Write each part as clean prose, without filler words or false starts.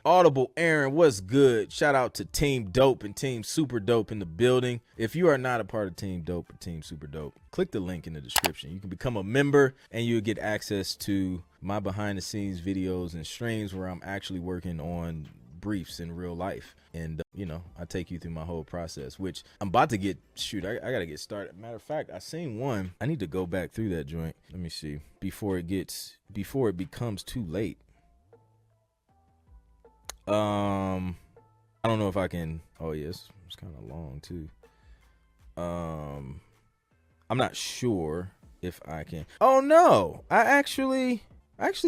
Audible Aaron, what's good? Shout out to Team Dope and Team Super Dope in the building. If you are not a part of Team Dope or Team Super Dope, click the link in the description. You can become a member and you'll get access to my behind the scenes videos and streams where I'm actually working on briefs in real life. And, I take you through my whole process, which I'm about to get, I got to get started. Matter of fact, I seen one. I need to go back through that joint. Let me see. Before it becomes too late. I don't know if I can. Oh yes, it's kind of long too. I'm not sure if I can. Oh no, I actually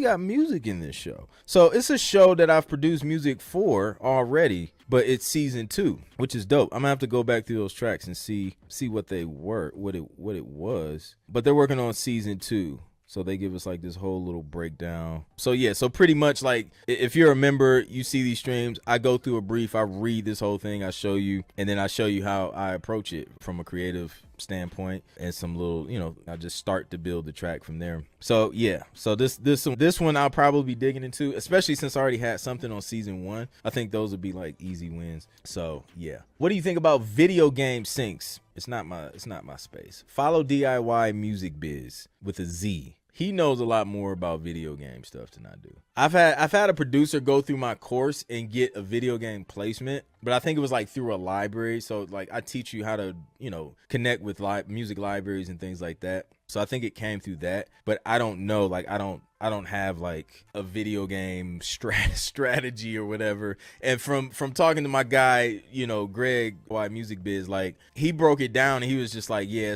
got music in this show. So it's a show that I've produced music for already, but it's season 2, which is dope. I'm gonna have to go back through those tracks and see what they were, what it was. But they're working on season 2. So they give us like this whole little breakdown. So yeah, so pretty much like if you're a member, you see these streams, I go through a brief, I read this whole thing, I show you, and then I show you how I approach it from a creative standpoint and some little, I just start to build the track from there. So yeah, so this one I'll probably be digging into, especially since I already had something on season 1. I think those would be like easy wins. So yeah. What do you think about video game syncs? It's not my space. Follow DIY Music Biz with a Z. He knows a lot more about video game stuff than I do. I've had a producer go through my course and get a video game placement, but I think it was like through a library. So like I teach you how to, connect with music libraries and things like that. So I think it came through that, but I don't know, like I don't have like a video game strategy or whatever. And from talking to my guy, Greg, why Music Biz, like he broke it down and he was just like, yeah,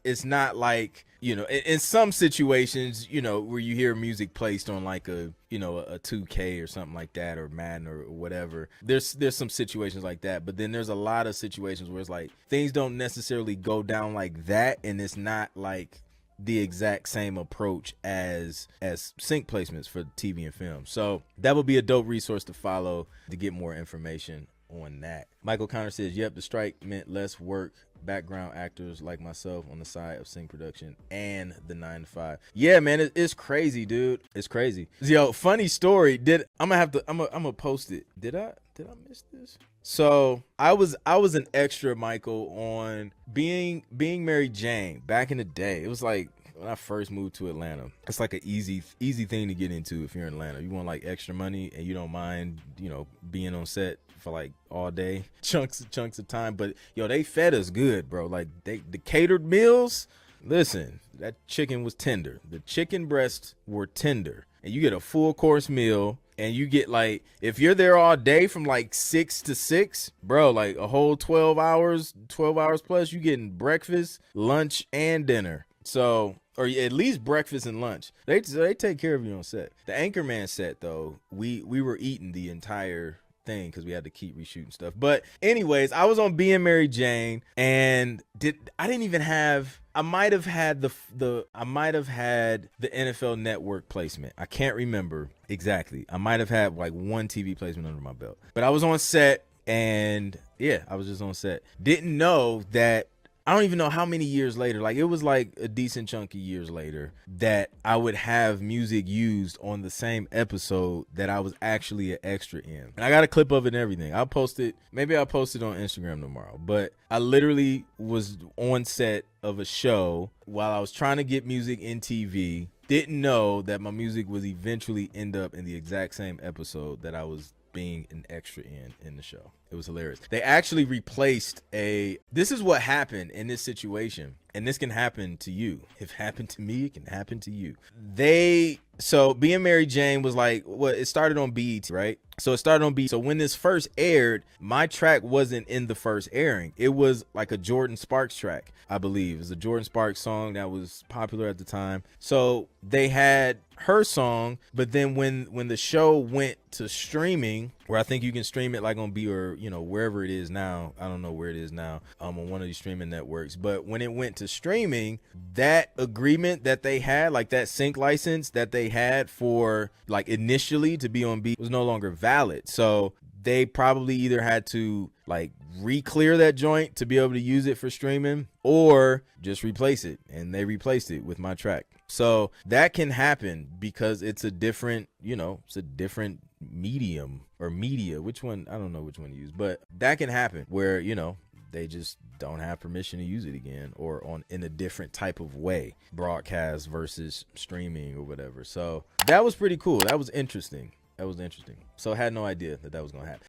it's not like, in some situations, where you hear music placed on like a 2K or something like that, or Madden or whatever, there's some situations like that. But then there's a lot of situations where it's like things don't necessarily go down like that, and it's not like the exact same approach as sync placements for TV and film. So that would be a dope resource to follow to get more information on that. Michael Connor says, yep, the strike meant less work, background actors like myself on the side of sync production and the 9 to 5. Yeah, man, it's crazy, dude. It's crazy. Yo, funny story. I'm gonna post it. Did I miss this? So I was an extra, Michael, on being Mary Jane back in the day. It was like when I first moved to Atlanta. It's like an easy thing to get into if you're in Atlanta. You want like extra money and you don't mind, being on set for like all day, chunks of time. But yo, they fed us good, bro. Like the catered meals. Listen, that chicken was tender. The chicken breasts were tender, and you get a full course meal. And you get like, if you're there all day from like 6 to 6, bro, like a whole 12 hours plus, you getting breakfast, lunch, and dinner. So, or at least breakfast and lunch. They take care of you on set. The Anchorman set though, we were eating the entire thing because we had to keep reshooting stuff. But anyways, I was on Being Mary Jane, and I might have had the NFL Network placement. I can't remember exactly. I might have had like one TV placement under my belt. But I was on set, and yeah, I was just on set. Didn't know that. I don't even know how many years later, like it was like a decent chunk of years later, that I would have music used on the same episode that I was actually an extra in. And I got a clip of it and everything. Maybe I'll post it on Instagram tomorrow. But I literally was on set of a show while I was trying to get music in TV. Didn't know that my music was eventually end up in the exact same episode that I was being an extra in the show. It was hilarious. They actually replaced this is what happened in this situation, and this can happen to you. If it happened to me, it can happen to you. So Being Mary Jane was like, it started on BET, right? So it started on BET. So when this first aired, my track wasn't in the first airing. It was like a Jordan Sparks track, I believe. It was a Jordan Sparks song that was popular at the time. So they had her song, but then when the show went to streaming, where I think you can stream it like on B or wherever it is now, I don't know where it is now, on one of these streaming networks, but when it went to streaming, that agreement that they had, like that sync license that they had for like initially to be on B, was no longer valid. So they probably either had to like re-clear that joint to be able to use it for streaming, or just replace it, and they replaced it with my track. So that can happen because it's a different medium or media, which one, I don't know which one to use, but that can happen where, you know, they just don't have permission to use it again, or on in a different type of way, broadcast versus streaming or whatever. So that was pretty cool. That was interesting. So I had no idea that was going to happen.